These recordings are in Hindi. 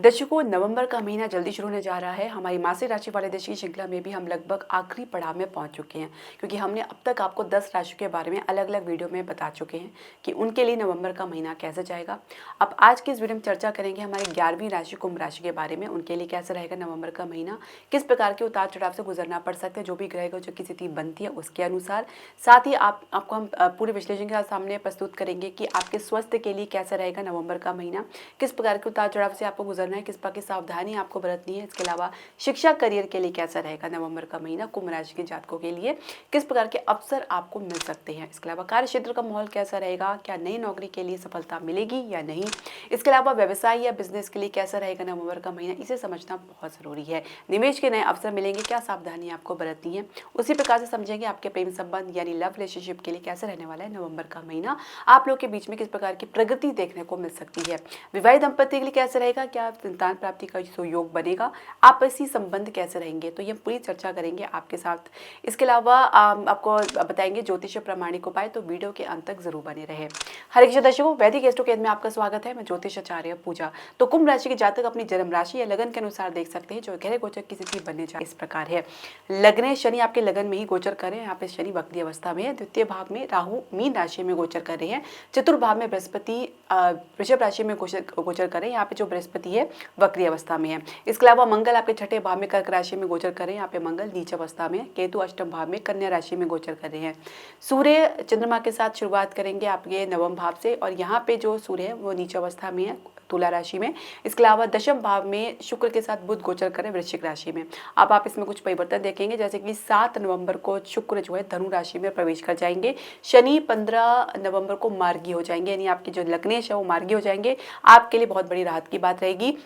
दर्शकों, नवंबर का महीना जल्दी शुरू होने जा रहा है। हमारी मासिक राशि वाले देश की श्रृंखला में भी हम लगभग आखिरी पड़ाव में पहुंच चुके हैं, क्योंकि हमने अब तक आपको 10 राशियों के बारे में अलग अलग वीडियो में बता चुके हैं कि उनके लिए नवंबर का महीना कैसे जाएगा। अब आज की इस वीडियो में चर्चा करेंगे हमारी 11वीं राशि कुंभ राशि के बारे में। उनके लिए कैसे रहेगा नवंबर का महीना, किस प्रकार के उतार चढ़ाव से गुजरना पड़ सकता है, जो भी ग्रह गोचर की स्थिति बनती है उसके अनुसार। साथ ही आपको हम पूरे विश्लेषण के साथ सामने प्रस्तुत करेंगे कि आपके स्वास्थ्य के लिए कैसा रहेगा नवंबर का महीना, किस प्रकार के उतार चढ़ाव से आपको गुजरना है, किस प्रकार की सावधानी आपको बरतनी है। इसके अलावा शिक्षा करियर के लिए कैसा रहेगा नवंबर का महीना कुंभ राशि के जातकों के लिए, किस प्रकार के अवसर आपको मिल सकते हैं। इसके अलावा कार्य क्षेत्र का माहौल कैसा रहेगा, क्या नई नौकरी के लिए सफलता मिलेगी या नहीं। इसके अलावा व्यवसाय या बिजनेस के लिए कैसा रहेगा नवंबर का महीना, इसे समझना बहुत जरूरी है। निवेश के नए अवसर मिलेंगे, क्या सावधानी आपको बरतनी है। उसी प्रकार से समझेंगे आपके प्रेम संबंध यानी लव रिलेशनशिप के लिए कैसा रहने वाला है नवंबर का महीना, आप लोग के बीच में किस प्रकार की प्रगति देखने को मिल सकती है। विवाहित दंपति के लिए कैसे रहेगा, क्या संतान प्राप्ति का योग बनेगा, आपसी संबंध कैसे रहेंगे, तो ये पूरी चर्चा करेंगे आपके साथ। इसके अलावा आपको बताएंगे ज्योतिष प्रामाणिक उपाय, तो वीडियो के अंत तक जरूर बने रहे। हरे कृष्ण दर्शकों, वैदिक एस्ट्रो केंद्र में आपका स्वागत है। मैं ज्योतिष आचार्य पूजा। तो कुंभ राशि के जातक अपनी जन्म राशि या लगन के अनुसार देख सकते हैं जो ग्रह गोचर की स्थिति बनने जा इस प्रकार है। लग्न शनि आपके लगन में ही गोचर कर रहे हैं, यहाँ पे शनि वक्री अवस्था में है। द्वितीय भाव में राहु मीन राशि में गोचर कर रहे हैं। चतुर्थ भाव में बृहस्पति वृषभ राशि में गोचर कर रहे हैं, यहाँ पे जो बृहस्पति है वक्री अवस्था में है। इसके अलावा मंगल आपके छठे भाव में कर्क राशि में गोचर कर रहे हैं, यहाँ पे मंगल नीच अवस्था में। केतु अष्टम भाव में कन्या राशि में गोचर कर रहे हैं। सूर्य चंद्रमा के साथ शुरुआत करेंगे आपके नवम भाव से, और यहाँ पे जो सूर्य है वो नीच अवस्था में है तुला राशि में। इसके अलावा दशम भाव में शुक्र के साथ बुध गोचर करें वृश्चिक राशि में। अब आप इसमें कुछ परिवर्तन देखेंगे, जैसे कि 7 नवंबर को शुक्र जो है धनु राशि में प्रवेश कर जाएंगे। शनि 15 नवंबर को मार्गी हो जाएंगे, यानी आपके जो लग्नेश है वो मार्गी हो जाएंगे। आपके लिए बहुत बड़ी राहत की बात रहेगी।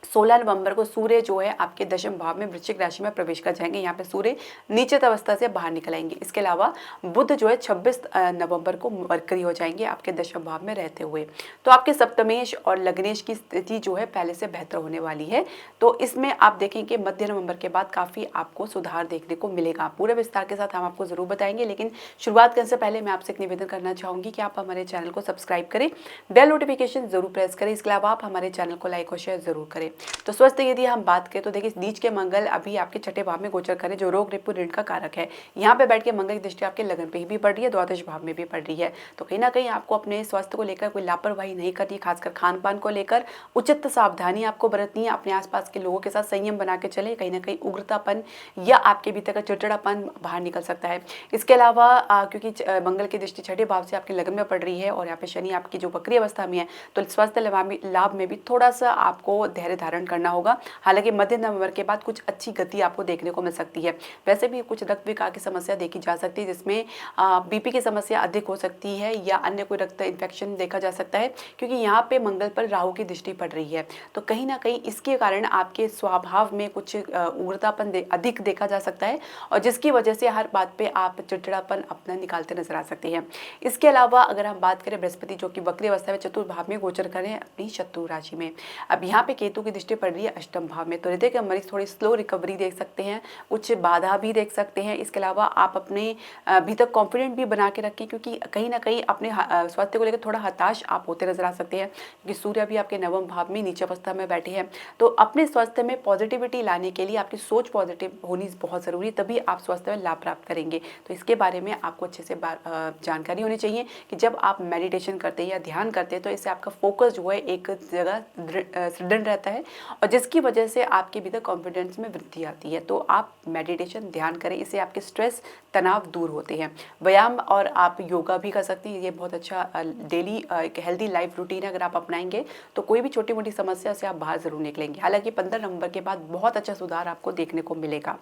16 नवंबर को सूर्य जो है आपके दशम भाव में वृश्चिक राशि में प्रवेश कर जाएंगे, यहाँ पे सूर्य नीचित अवस्था से बाहर निकल आएंगे। इसके अलावा बुध जो है 26 नवंबर को वक्री हो जाएंगे आपके दशम भाव में रहते हुए। तो आपके सप्तमेश और लग्नेश की स्थिति जो है पहले से बेहतर होने वाली है। तो इसमें आप देखेंगे मध्य नवंबर के बाद काफ़ी आपको सुधार देखने को मिलेगा। पूरे विस्तार के साथ हम आपको जरूर बताएंगे, लेकिन शुरुआत करने से पहले मैं आपसे एक निवेदन करना चाहूँगी कि आप हमारे चैनल को सब्सक्राइब करें, बेल नोटिफिकेशन जरूर प्रेस करें। इसके अलावा आप हमारे चैनल को लाइक और शेयर जरूर करें। तो स्वस्थ यदि हम बात करें तो देखिए नीच के मंगल अभी आपके छठे भाव में गोचर करें, जो रोग रिपु ऋण का कारक है। यहाँ पे बैठ के मंगल की दृष्टि आपके लगन पे ही भी पड़ रही है, द्वादश भाव में भी पड़ रही है। तो कहीं ना कहीं आपको अपने स्वास्थ्य को लेकर कोई लापरवाही नहीं करनी है, खासकर खान पान को लेकर उचित सावधानी आपको बरतनी है। अपने आसपास के लोगों के साथ संयम बना के चले, कहीं ना कहीं उग्रतापन या आपके भीतर का चिड़चिड़ापन बाहर निकल सकता है। इसके अलावा क्योंकि मंगल की दृष्टि छठे भाव से आपके लगन में पड़ रही है और यहाँ पे शनि आपकी जो वक्री अवस्था में है, तो स्वास्थ्य लाभ में भी थोड़ा सा आपको धैर्य धारण करना होगा। हालांकि मध्य नवंबर के बाद कुछ अच्छी गति आपको देखने को मिल सकती है। वैसे भी कुछ रक्त विकार की समस्या देखी जा सकती है, जिसमें बीपी की समस्या अधिक हो सकती है या अन्य कोई रक्त इन्फेक्शन देखा जा सकता है, क्योंकि यहाँ पे मंगल पर राहु की दृष्टि पड़ रही है। तो कहीं ना कहीं इसके कारण आपके स्वभाव में कुछ उग्रतापन अधिक देखा जा सकता है, और जिसकी वजह से हर बात पे आप चिड़चिड़ापन अपना निकालते नजर आ सकते हैं। इसके अलावा अगर हम बात करें बृहस्पति जो कि वक्री अवस्था में चतुर्थ भाव में गोचर करें अपनी शत्रु राशि में, अब यहाँ पे केतु की दृष्टि पड़ रही है अष्टम भाव में। तो हृदय के मरीज थोड़ी स्लो रिकवरी देख सकते हैं, कुछ बाधा भी देख सकते हैं। इसके अलावा आप अपने भीतर कॉन्फिडेंट भी बना के रखें, क्योंकि कहीं ना कहीं अपने स्वास्थ्य को लेकर थोड़ा हताश आप होते नजर आ सकते हैं, क्योंकि सूर्य भी आपके नवम भाव में नीचे अवस्था में बैठे हैं। तो अपने स्वास्थ्य में पॉजिटिविटी लाने के लिए आपकी सोच पॉजिटिव होनी बहुत ज़रूरी है, तभी आप स्वास्थ्य में लाभ प्राप्त करेंगे। तो इसके बारे में आपको अच्छे से जानकारी होनी चाहिए कि जब आप मेडिटेशन करते हैं या ध्यान करते हैं तो इससे आपका फोकस जो है एक जगह दृढ़ रहता है, और जिसकी वजह से आपके भीतर कॉन्फिडेंस में वृद्धि आती है। तो आप मेडिटेशन ध्यान करें, इससे आपके स्ट्रेस तनाव दूर होते हैं। व्यायाम और आप योगा भी कर सकती हैं, ये बहुत अच्छा डेली एक हेल्दी लाइफ रूटीन है। अगर आप अपनाएंगे तो कोई भी छोटी मोटी समस्या से आप बाहर जरूर निकलेंगे। हालांकि 15 नवंबर के बाद बहुत अच्छा सुधार आपको देखने को मिलेगा।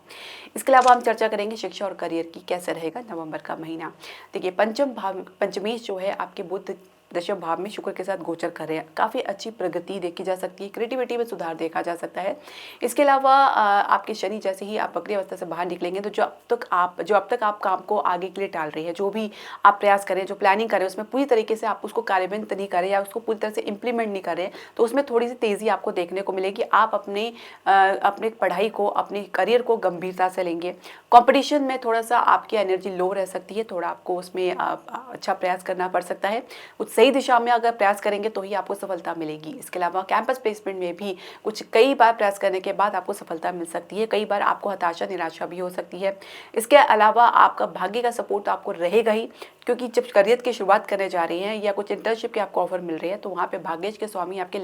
इसके अलावा हम चर्चा करेंगे शिक्षा और करियर की, कैसे रहेगा नवंबर का महीना। देखिए पंचमेश जो है आपके बुध दशम भाव में शुक्र के साथ गोचर कर रहे हैं, काफ़ी अच्छी प्रगति देखी जा सकती है, क्रिएटिविटी में सुधार देखा जा सकता है। इसके अलावा आपके शनि जैसे ही आप वक्री अवस्था से बाहर निकलेंगे तो जो अब तक आप काम को आगे के लिए टाल रही है, जो भी आप प्रयास करें, जो प्लानिंग करें, उसमें पूरी तरीके से आप उसको कार्यान्वित नहीं करें या उसको पूरी तरह से इंप्लीमेंट नहीं करें, तो उसमें थोड़ी सी तेज़ी आपको देखने को मिलेगी। आप अपने पढ़ाई को, अपने करियर को गंभीरता से लेंगे। कॉम्पिटिशन में थोड़ा सा आपकी एनर्जी लो रह सकती है, थोड़ा आपको उसमें अच्छा प्रयास करना पड़ सकता है। कुछ सही सही दिशा में अगर प्रयास करेंगे तो ही आपको सफलता मिलेगी। इसके अलावा कैंपस प्लेसमेंट में भी कुछ कई बार प्रयास करने के बाद आपको सफलता मिल सकती है, कई बार आपको हताशा निराशा भी हो सकती है। इसके अलावा आपका भाग्य का सपोर्ट आपको रहेगा ही, क्योंकि जब करियर की शुरुआत करने जा रही हैं या कुछ इंटर्नशिप के आपको ऑफर मिल रही है तो वहाँ पे भाग्येश के स्वामी आपके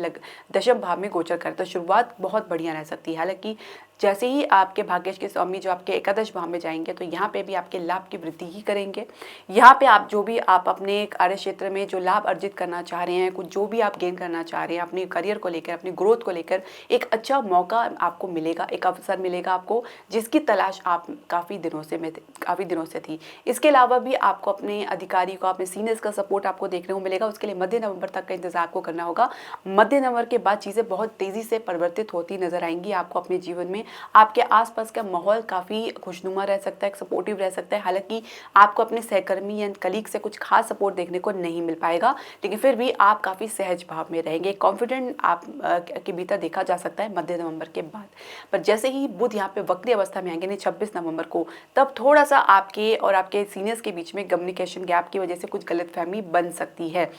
दशम भाव में गोचर करते, तो शुरुआत बहुत बढ़िया रह सकती है। हालांकि जैसे ही आपके भाग्येश के स्वामी जो आपके एकादश भाव में जाएंगे तो यहाँ पे भी आपके लाभ की वृद्धि ही करेंगे। यहाँ पे आप जो भी आप अपने कार्य क्षेत्र में जो लाभ अर्जित करना चाह रहे हैं, कुछ जो भी आप गेन करना चाह रहे हैं अपने करियर को लेकर, अपनी ग्रोथ को लेकर, एक अच्छा मौका आपको मिलेगा, एक अवसर मिलेगा आपको, जिसकी तलाश आप काफ़ी दिनों से थी। इसके अलावा भी आपको अपने अधिकारी को, अपने सीनियर्स का सपोर्ट आपको देखने को मिलेगा। उसके लिए मध्य नवंबर तक का इंतजार आपको करना होगा। मध्य नवंबर के बाद चीज़ें बहुत तेज़ी से परिवर्तित होती नजर आएंगी आपको अपने जीवन में। आपके आसपास का माहौल काफ़ी खुशनुमा रह सकता है, सपोर्टिव रह सकता है। हालांकि आपको अपने सहकर्मी या कलीग से कुछ खास सपोर्ट देखने को नहीं मिल पाएगा, लेकिन फिर भी आप काफ़ी सहज भाव में रहेंगे, कॉन्फिडेंट आप के भीतर देखा जा सकता है मध्य नवंबर के बाद। पर जैसे ही बुध यहाँ पे वक्री अवस्था में आएंगे, यानी 26 नवंबर को, तब थोड़ा सा आपके और आपके सीनियर्स के बीच में कम्युनिकेशन गैप की वजह से कुछ गलतफहमी बन सकती है।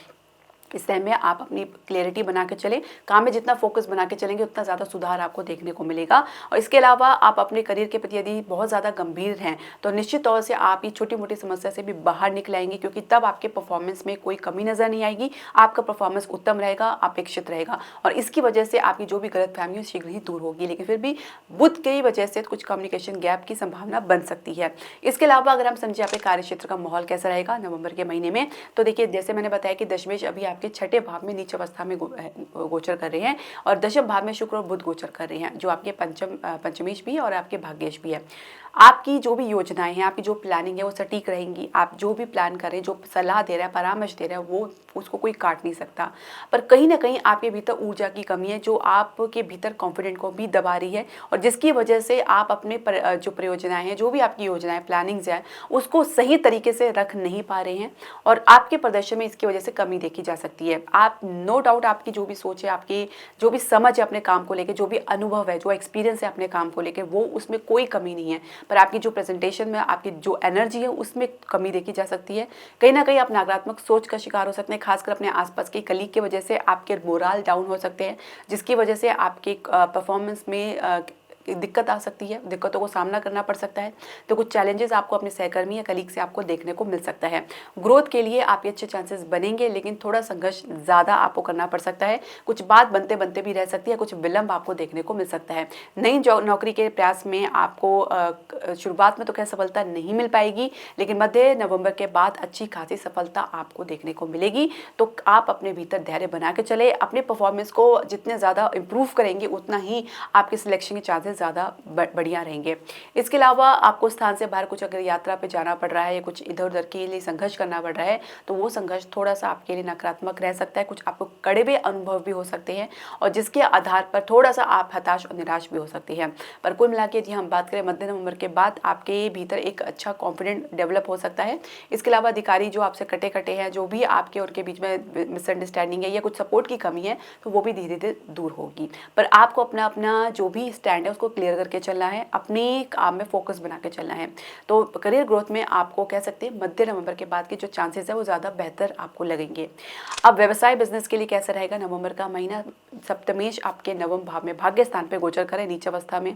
इस टाइम में आप अपनी क्लैरिटी बना के चलें, काम में जितना फोकस बना के चलेंगे उतना ज़्यादा सुधार आपको देखने को मिलेगा। और इसके अलावा आप अपने करियर के प्रति यदि बहुत ज़्यादा गंभीर हैं तो निश्चित तौर से आप ये छोटी मोटी समस्या से भी बाहर निकल आएंगे, क्योंकि तब आपके परफॉर्मेंस में कोई कमी नज़र नहीं आएगी, आपका परफॉर्मेंस उत्तम रहेगा, अपेक्षित रहेगा, और इसकी वजह से आपकी जो भी गलतफहमी है शीघ्र ही दूर होगी। लेकिन फिर भी बुध की वजह से कुछ कम्युनिकेशन गैप की संभावना बन सकती है। इसके अलावा अगर हम समझे आपके कार्य क्षेत्र का माहौल कैसा रहेगा नवंबर के महीने में, तो देखिए जैसे मैंने बताया कि दशमेश अभी आपके छठे भाव में नीच अवस्था में गोचर कर रहे हैं और दशम भाव में शुक्र और बुध गोचर कर रहे हैं, जो आपके पंचमेश भी और आपके भाग्येश भी है। आपकी जो भी योजनाएं हैं, आपकी जो प्लानिंग है वो सटीक रहेंगी। आप जो भी प्लान करें, जो सलाह दे रहा है, परामर्श दे रहा है, वो उसको कोई काट नहीं सकता। पर कहीं ना कहीं आपके भीतर ऊर्जा की कमी है, जो आपके भीतर कॉन्फिडेंट को भी दबा रही है, और जिसकी वजह से आप अपने जो परियोजनाएं हैं, जो भी आपकी योजनाएं प्लानिंग्स हैं, उसको सही तरीके से रख नहीं पा रहे हैं, और आपके प्रदर्शन में इसकी वजह से कमी देखी जा सकती है। आप नो डाउट आपकी जो भी सोच है, आपकी जो भी समझ है अपने काम को लेकर, जो भी अनुभव है, जो एक्सपीरियंस है अपने काम को लेकर, वो उसमें कोई कमी नहीं है, पर आपकी जो प्रेजेंटेशन में आपकी जो एनर्जी है उसमें कमी देखी जा सकती है। कहीं ना कहीं आप नकारात्मक सोच का शिकार हो सकते हैं, खासकर अपने आसपास के कलीग की वजह से आपके मोरल डाउन हो सकते हैं, जिसकी वजह से आपके परफॉर्मेंस में दिक्कत आ सकती है, दिक्कतों को सामना करना पड़ सकता है। तो कुछ चैलेंजेस आपको अपने सहकर्मी या कलीग से आपको देखने को मिल सकता है। ग्रोथ के लिए आपके अच्छे चांसेस बनेंगे, लेकिन थोड़ा संघर्ष ज़्यादा आपको करना पड़ सकता है। कुछ बात बनते बनते भी रह सकती है, कुछ विलंब आपको देखने को मिल सकता है। नई नौकरी के प्रयास में आपको शुरुआत में तो क्या सफलता नहीं मिल पाएगी, लेकिन मध्य नवंबर के बाद अच्छी खासी सफलता आपको देखने को मिलेगी। तो आप अपने भीतर धैर्य बना के चले, अपने परफॉर्मेंस को जितने ज़्यादा इम्प्रूव करेंगे उतना ही आपके सिलेक्शन के चांसेस ज़्यादा बढ़िया रहेंगे। इसके अलावा आपको स्थान से बाहर कुछ अगर यात्रा पे जाना पड़ रहा है या कुछ इधर उधर के लिए संघर्ष करना पड़ रहा है, तो वो संघर्ष थोड़ा सा आपके लिए नकारात्मक रह सकता है। कुछ आपको कड़वे अनुभव भी हो सकते हैं, और जिसके आधार पर थोड़ा सा आप हताश और निराश भी हो सकते हैं। पर कुल मिला के यदि हम बात करें मध्य नवंबर के बाद आपके भीतर एक अच्छा कॉन्फिडेंट डेवलप हो सकता है। इसके अलावा अधिकारी जो आपसे कटे हैं, जो भी आपके उनके बीच में मिसअंडरस्टैंडिंग है या कुछ सपोर्ट की कमी है, तो वो भी धीरे धीरे दूर होगी। पर आपको अपना जो भी स्टैंड है उसको क्लियर करके चलना है, अपने काम में फोकस बना के चलना है। तो करियर ग्रोथ में आपको कह सकते हैं मध्य नवंबर के बाद के जो चांसेस है वो ज़्यादा बेहतर आपको लगेंगे। अब व्यवसाय बिजनेस के लिए कैसा रहेगा नवंबर का महीना? सप्तमेश आपके नवम भाव में भाग्य स्थान पे गोचर करें नीच अवस्था में,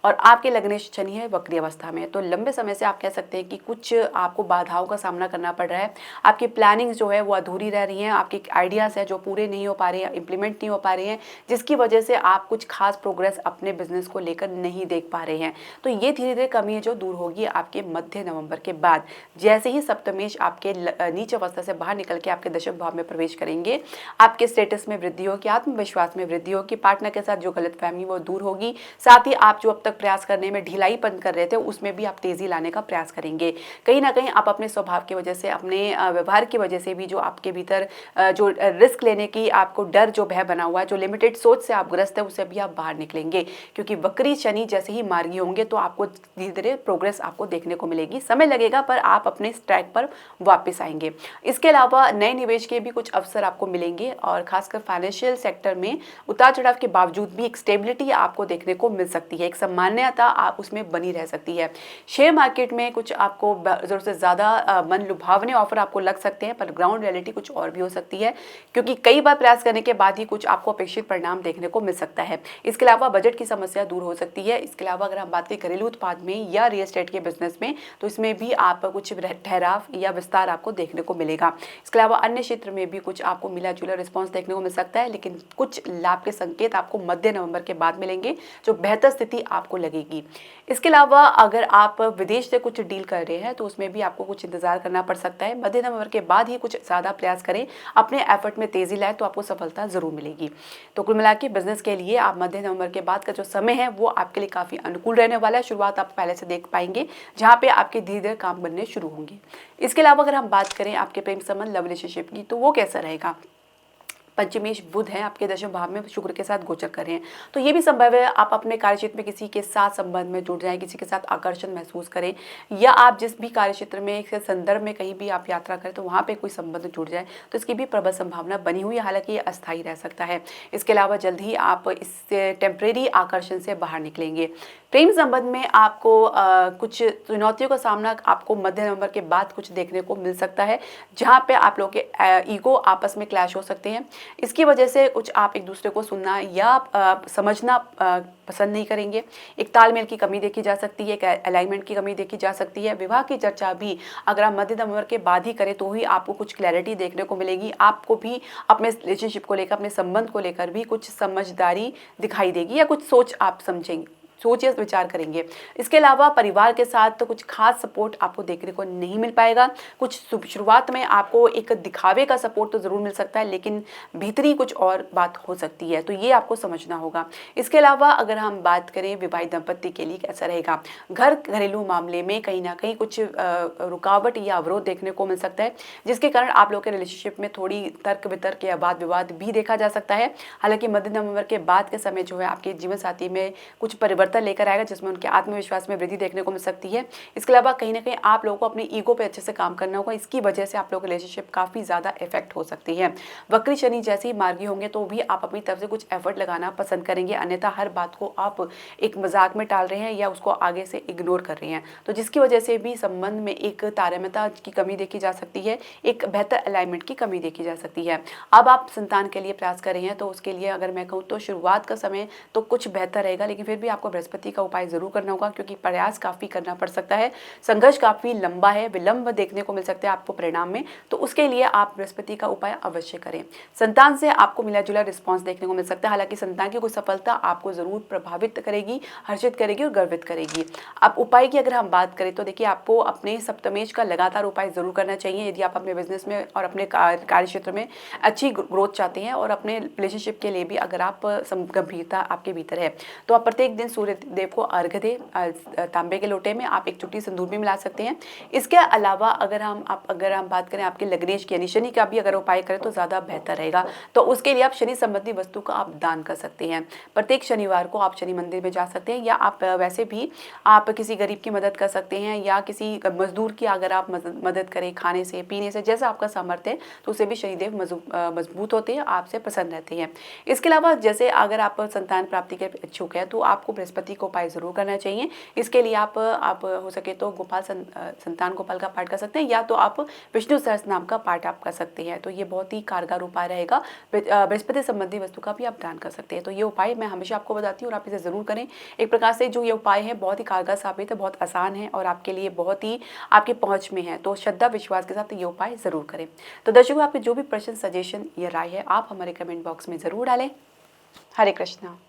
और आपके लग्नेश शनि है वक्री अवस्था में। तो लंबे समय से आप कह सकते हैं कि कुछ आपको बाधाओं का सामना करना पड़ रहा है। आपकी प्लानिंग जो है वो अधूरी रह रही है, आपके आइडियाज़ है जो पूरे नहीं हो पा रहे हैं, इंप्लीमेंट नहीं हो पा रहे हैं, जिसकी वजह से आप कुछ खास प्रोग्रेस अपने बिजनेस को लेकर नहीं देख पा रहे हैं। तो ये धीरे धीरे कमी है जो दूर होगी आपके मध्य नवंबर के बाद। जैसे ही सप्तमेश आपके नीच अवस्था से बाहर निकल के आपके दशम भाव में प्रवेश करेंगे, आपके स्टेटस में वृद्धि होगी, आत्मविश्वास में वृद्धि होगी, पार्टनर के साथ जो गलतफहमी वो दूर होगी। साथ ही आप जो अब तक प्रयास करने में ढिलाईपन कर रहे थे उसमें भी आप तेजी लाने का प्रयास करेंगे। कहीं ना कहीं आप अपने स्वभाव की वजह से, अपने व्यवहार की वजह से भी जो आपके भीतर जो रिस्क लेने की आपको डर जो भय बना हुआ है, जो लिमिटेड सोच से आप ग्रस्त है, उससे भी आप बाहर निकलेंगे। क्योंकि वक्री शनि जैसे ही मार्गी होंगे तो आपको धीरे धीरे प्रोग्रेस आपको देखने को मिलेगी। समय लगेगा पर आप अपने ट्रैक पर वापस आएंगे। इसके अलावा नए निवेश के भी कुछ अवसर आपको मिलेंगे और खासकर फाइनेंशियल सेक्टर में उतार चढ़ाव के बावजूद भी एक स्टेबिलिटी आपको देखने को मिल सकती है, एक सामान्यता आप उसमें बनी रह सकती है। शेयर मार्केट में कुछ आपको ज़रूरत से ज़्यादा मन लुभावने ऑफर आपको लग सकते हैं, पर ग्राउंड रियलिटी कुछ और भी हो सकती है, क्योंकि कई बार प्रयास करने के बाद ही कुछ आपको अपेक्षित परिणाम देखने को मिल सकता है। इसके अलावा बजट की समस्या दूर हो सकती है। इसके अलावा अगर हम बात करें घरेलू उत्पाद में या रियल एस्टेट के बिजनेस में, तो इसमें भी आप कुछ ठहराव या विस्तार आपको देखने को मिलेगा। इसके अलावा अन्य क्षेत्र में भी कुछ आपको मिला जुला रिस्पॉन्स देखने को मिल सकता है, लेकिन कुछ लाभ के संकेत आपको मध्य नवंबर के बाद मिलेंगे जो बेहतर स्थिति आपको लगेगी। इसके अलावा अगर आप विदेश से कुछ डील कर रहे हैं तो उसमें भी आपको कुछ इंतजार करना पड़ सकता है। मध्य नवंबर के बाद ही कुछ ज़्यादा प्रयास करें, अपने एफर्ट में तेजी लाएं तो आपको सफलता जरूर मिलेगी। तो कुल मिला के बिजनेस के लिए आप मध्य नवंबर के बाद का जो समय है वो आपके लिए काफ़ी अनुकूल रहने वाला है। शुरुआत आप पहले से देख पाएंगे जहाँ पे आपके धीरे धीरे काम बनने शुरू होंगे। इसके अलावा अगर हम बात करें आपके प्रेम संबंध लव रिलेशनशिप की, तो वो कैसा रहेगा। पंचमेश बुध है आपके दशम भाव में शुक्र के साथ गोचर कर रहे हैं, तो ये भी संभव है आप अपने कार्यक्षेत्र में किसी के साथ संबंध में जुड़ जाएं, किसी के साथ आकर्षण महसूस करें, या आप जिस भी कार्यक्षेत्र में एक संदर्भ में कहीं भी आप यात्रा करें तो वहाँ पे कोई संबंध जुड़ जाए, तो इसकी भी प्रबल संभावना बनी हुई है, हालांकि ये अस्थायी रह सकता है। इसके अलावा जल्द ही आप इस टेम्परेरी आकर्षण से बाहर निकलेंगे। प्रेम संबंध में आपको कुछ चुनौतियों का सामना आपको मध्य नवंबर के बाद कुछ देखने को मिल सकता है, जहाँ पे आप लोगों के ईगो आपस में क्लैश हो सकते हैं। इसकी वजह से कुछ आप एक दूसरे को सुनना या समझना पसंद नहीं करेंगे। एक तालमेल की कमी देखी जा सकती है, एक अलाइनमेंट की कमी देखी जा सकती है। विवाह की चर्चा भी अगर आप मध्य नवंबर के बाद ही करें तो ही आपको कुछ क्लैरिटी देखने को मिलेगी। आपको भी अपने रिलेशनशिप को लेकर, अपने संबंध को लेकर भी कुछ समझदारी दिखाई देगी या कुछ सोच आप समझेंगे, सोच या विचार करेंगे। इसके अलावा परिवार के साथ तो कुछ खास सपोर्ट आपको देखने को नहीं मिल पाएगा। कुछ शुरुआत में आपको एक दिखावे का सपोर्ट तो ज़रूर मिल सकता है, लेकिन भीतरी कुछ और बात हो सकती है, तो ये आपको समझना होगा। इसके अलावा अगर हम बात करें विवाहित दंपत्ति के लिए कैसा रहेगा, घरेलू मामले में कहीं ना कहीं कुछ रुकावट या अवरोध देखने को मिल सकता है, जिसके कारण आप लोग के रिलेशनशिप में थोड़ी तर्क वितर्क या वाद विवाद भी देखा जा सकता है। हालांकि मध्य नवंबर के बाद के समय जो है आपके जीवन साथी में कुछ परिवर्तन लेकर आएगा, जिसमें उनके आत्मविश्वास में वृद्धि देखने को मिल सकती है। इसके अलावा कहीं ना कहीं आप लोगों को अपने ईगो पे अच्छे से काम करना होगा, इसकी वजह से आप लोगों की रिलेशनशिप काफ़ी ज़्यादा इफेक्ट हो सकती है। वक्री शनि जैसे ही मार्गी होंगे तो भी आप अपनी तरफ से कुछ एफर्ट लगाना पसंद करेंगे, अन्यथा हर बात को आप एक मजाक में टाल रहे हैं या उसको आगे से इग्नोर कर रहे हैं, तो जिसकी वजह से भी संबंध में एक तारतम्यता की कमी देखी जा सकती है, एक बेहतर अलाइनमेंट की कमी देखी जा सकती है। अब आप संतान के लिए प्रयास कर रहे हैं तो उसके लिए अगर मैं कहूँ तो शुरुआत का समय तो कुछ बेहतर रहेगा, लेकिन फिर भी आपको बृहस्पति का उपाय जरूर करना होगा, क्योंकि प्रयास काफ़ी करना पड़ सकता है। संघर्ष काफ़ी लंबा है, विलंब देखने को मिल सकता है आपको परिणाम में, तो उसके लिए आप बृहस्पति का उपाय अवश्य करें। संतान से आपको मिला जुला रिस्पॉन्स देखने को मिल सकता है, हालांकि संतान की कोई सफलता आपको ज़रूर प्रभावित करेगी, हर्षित करेगी और गर्वित करेगी। अब उपाय की अगर हम बात करें तो देखिए आपको अपने सप्तमेश का लगातार उपाय जरूर करना चाहिए यदि आप अपने बिजनेस में और अपने कार्य क्षेत्र में अच्छी ग्रोथ चाहते हैं, और अपने रिलेशनशिप के लिए भी अगर आप गंभीरता आपके भीतर है तो आप प्रत्येक दिन सूर्य देव को अर्घ दे। तांबे के लोटे में आप एक चुटकी सिंदूर भी मिला सकते हैं। इसके अलावा अगर हम बात करें आपके लग्नेश की यानी शनि का भी अगर उपाय करें तो ज़्यादा बेहतर रहेगा, तो उसके लिए आप शनि संबंधी वस्तु का आप दान कर सकते हैं। प्रत्येक शनिवार को आप शनि मंदिर में जा सकते हैं, या आप वैसे भी आप किसी गरीब की मदद कर सकते हैं, या किसी मजदूर की अगर आप मदद करें खाने से पीने से, जैसा आपका सामर्थ्य है, तो उससे भी शनिदेव मजबूत होते हैं, आपसे प्रसन्न रहते हैं। इसके अलावा जैसे अगर आप संतान प्राप्ति के इच्छुक हैं तो आपको बृहस्पति को उपाय जरूर करना चाहिए। इसके लिए आप हो सके तो संतान गोपाल का पाठ कर सकते हैं, या तो आप विष्णु सहस्त्र नाम का पाठ आप कर सकते हैं, तो ये बहुत ही कारगर उपाय रहेगा। बृहस्पति संबंधी वस्तु का भी आप दान कर सकते हैं। तो ये उपाय मैं हमेशा आपको बताती हूँ और आप इसे ज़रूर करें। एक प्रकार से जो ये उपाय है बहुत ही कारगर साबित है, बहुत आसान है और आपके लिए बहुत ही आपकी पहुँच में है, तो श्रद्धा विश्वास के साथ ये उपाय ज़रूर करें। तो दर्शकों, आपके जो भी प्रश्न, सजेशन या राय है आप हमारे कमेंट बॉक्स में ज़रूर डालें। हरे कृष्णा।